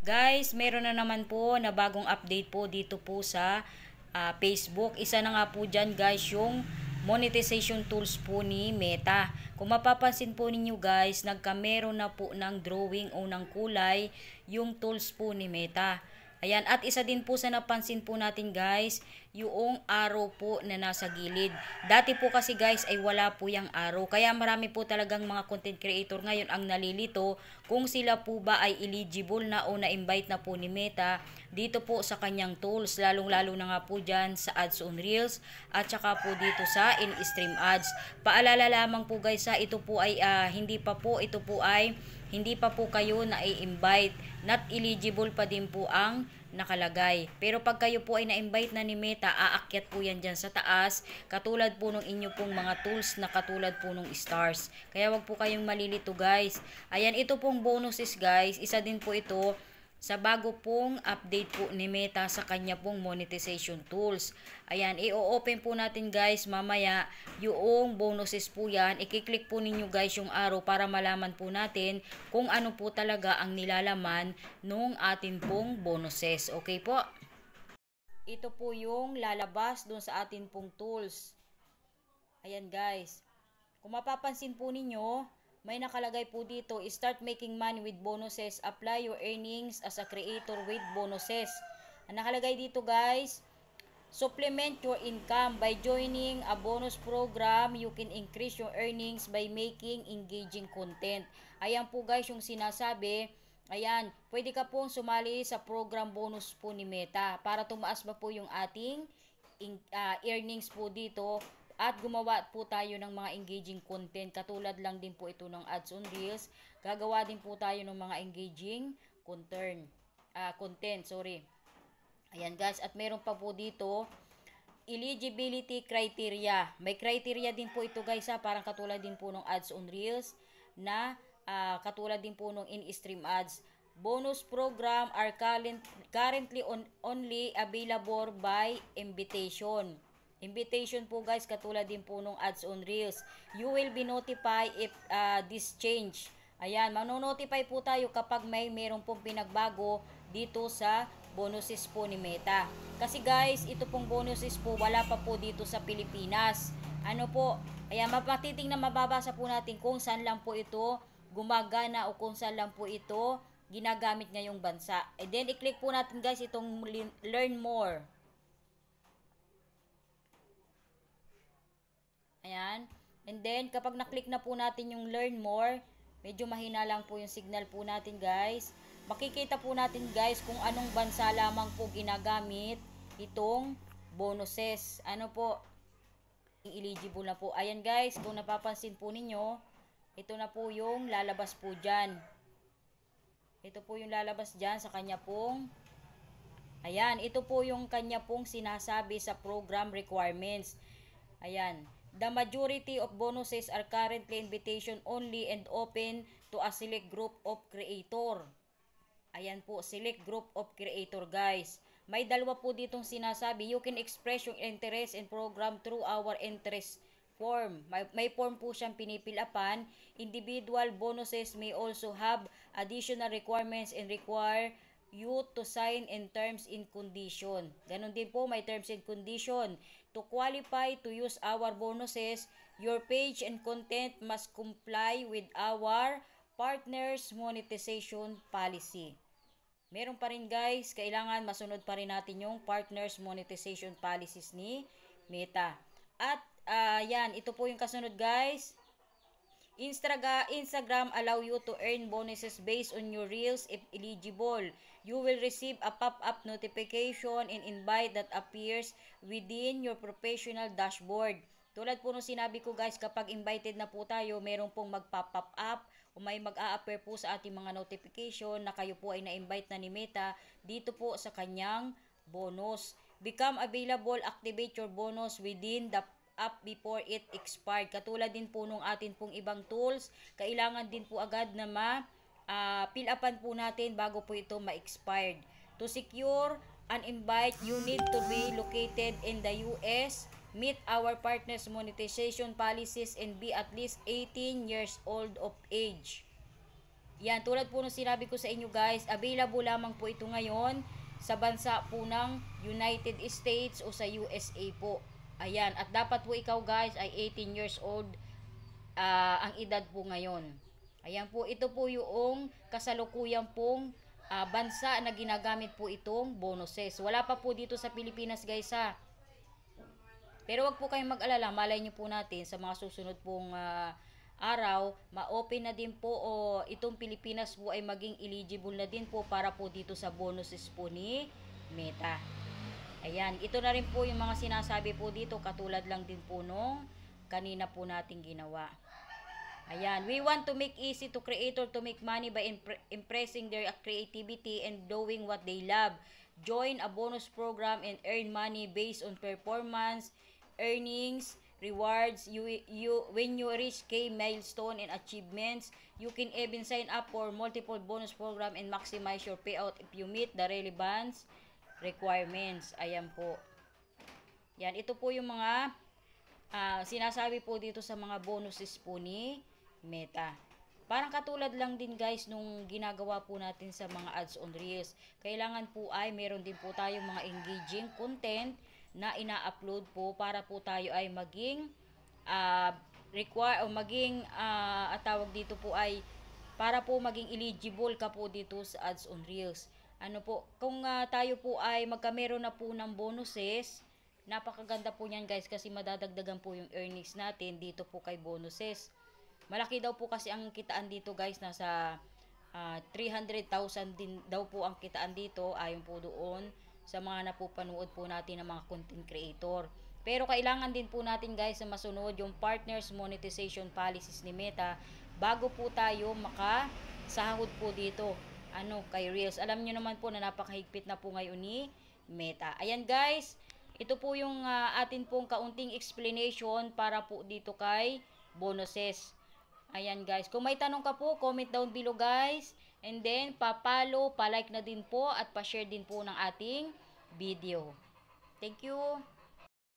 Guys, meron na naman po na bagong update po dito po sa Facebook. Isa na nga po dyan guys yung monetization tools po ni Meta. Kung mapapansin po ninyo guys, nagkameron na po ng drawing o ng kulay yung tools po ni Meta. Ayan, at isa din po sa napansin po natin guys, yung arrow po na nasa gilid. Dati po kasi guys ay wala po yung arrow. Kaya marami po talagang mga content creator ngayon ang nalilito kung sila po ba ay eligible na o na-invite na po ni Meta dito po sa kanyang tools. Lalong-lalo na nga po dyan sa ads on Reels at saka po dito sa in-stream ads. Paalala lamang po guys ito po ay hindi pa po kayo na-invite. Not eligible pa din po ang nakalagay. Pero pag kayo po ay na-invite na ni Meta, aakyat po yan dyan sa taas. Katulad po ng inyo pong mga tools na katulad po ng stars. Kaya wag po kayong malilito guys. Ayan, ito pong bonuses guys. Isa din po ito sa bago pong update po ni Meta sa kanya pong monetization tools. Ayan, i-open po natin guys mamaya yung bonuses po yan. I-click po ninyo guys yung arrow para malaman po natin kung ano po talaga ang nilalaman nung atin pong bonuses. Okay po? Ito po yung lalabas dun sa atin pong tools. Ayan guys. Kung mapapansin po ninyo, may nakalagay po dito, start making money with bonuses, apply your earnings as a creator with bonuses. Ang nakalagay dito guys, supplement your income by joining a bonus program. You can increase your earnings by making engaging content. Ayan po guys yung sinasabi. Ayan, pwede ka pong sumali sa program bonus po ni Meta para tumaas ba po yung ating earnings po dito. At gumawa po tayo ng mga engaging content. Katulad lang din po ito ng ads on Reels. Gagawa din po tayo ng mga engaging content. Ayan guys. At meron pa po dito, eligibility criteria. May criteria din po ito guys parang katulad din po ng ads on Reels na katulad din po ng in-stream ads. Bonus program are currently only available by invitation. Invitation po guys, katulad din po nung ads on Reels. You will be notified if this change. Ayan, manonotify po tayo kapag meron pong pinagbago dito sa bonuses po ni Meta. Kasi guys, ito pong bonuses po, wala pa po dito sa Pilipinas. Ano po, ayan, mapatitingnan, mababasa po natin kung saan lang po ito gumagana o kung saan lang po ito ginagamit ngayong bansa. And then, i-click po natin guys itong learn more. Ayan. And then, kapag na-click na po natin yung learn more, medyo mahina lang po yung signal po natin guys. Makikita po natin guys kung anong bansa lamang po ginagamit itong bonuses. Ano po, eligible na po. Ayan guys, kung napapansin po ninyo, ito na po yung lalabas po dyan. Ito po yung lalabas dyan sa kanya pong, ayan, ito po yung kanya pong sinasabi sa program requirements. Ayan. The majority of bonuses are currently invitation only and open to a select group of creator. Ayan po, select group of creator guys. May dalawa po ditong sinasabi, you can express your interest in program through our interest form. May form po siyang pinipilapan. Individual bonuses may also have additional requirements and require you to sign in terms and condition. Ganon din po, may terms and condition. To qualify to use our bonuses, your page and content must comply with our partners monetization policy. Meron pa rin guys, kailangan masunod pa rin natin yung partners monetization policies ni Meta. At yan, ito po yung kasunod guys. Instagram allow you to earn bonuses based on your reels if eligible. You will receive a pop-up notification and invite that appears within your professional dashboard. Tulad po nung sinabi ko guys, kapag invited na po tayo, meron pong mag-pop up o may mag-a-appear po sa ating mga notification na kayo po ay na-invite na ni Meta dito po sa kanyang bonus. Become available, activate your bonus within the up before it expired. Katulad din po nung atin pong ibang tools, kailangan din po agad na fill upan po natin bago po ito ma-expired. To secure an invite, you need to be located in the US, meet our partners monetization policies, and be at least 18 years old of age. Yan, tulad po nung sinabi ko sa inyo guys, available lamang po ito ngayon sa bansa po ng United States o sa USA po. Ayan, at dapat po ikaw guys ay 18 years old ang edad po ngayon. Ayan po, ito po yung kasalukuyan pong bansa na ginagamit po itong bonuses. Wala pa po dito sa Pilipinas guys ha. Pero wag po kayong mag-alala, malay nyo po natin sa mga susunod pong araw, ma-open na din po o itong Pilipinas po ay maging eligible na din po para po dito sa bonuses po ni Meta. Ayan, ito na rin po yung mga sinasabi po dito, katulad lang din po nung kanina po nating ginawa. Ayan, we want to make easy to creator to make money by impressing their creativity and doing what they love. Join a bonus program and earn money based on performance, earnings, rewards. When you reach K milestone and achievements, you can even sign up for multiple bonus program and maximize your payout if you meet the relevance requirements. Ayan po. Yan, ito po yung mga sinasabi po dito sa mga bonuses po ni Meta. Parang katulad lang din guys nung ginagawa po natin sa mga ads on Reels. Kailangan po ay meron din po tayong mga engaging content na ina-upload po para po tayo ay maging tawag dito po ay para po maging eligible ka po dito sa ads on Reels. Ano po, kung tayo po ay magkameron na po ng bonuses, napakaganda po niyan guys kasi madadagdagan po yung earnings natin dito po kay bonuses. Malaki daw po kasi ang kitaan dito guys, nasa 300,000 din daw po ang kitaan dito ayon po doon sa mga napupanood po natin ng mga content creator. Pero kailangan din po natin guys na masunod yung partners monetization policies ni Meta bago po tayo makasahod po dito kay Reels. Alam niyo naman po na napakahigpit na po ngayon ni Meta. Ayan guys, ito po yung atin pong kaunting explanation para po dito kay bonuses. Ayan guys, kung may tanong ka po, comment down below guys. And then, pa-follow, pa-like na din po at pa-share din po ng ating video. Thank you.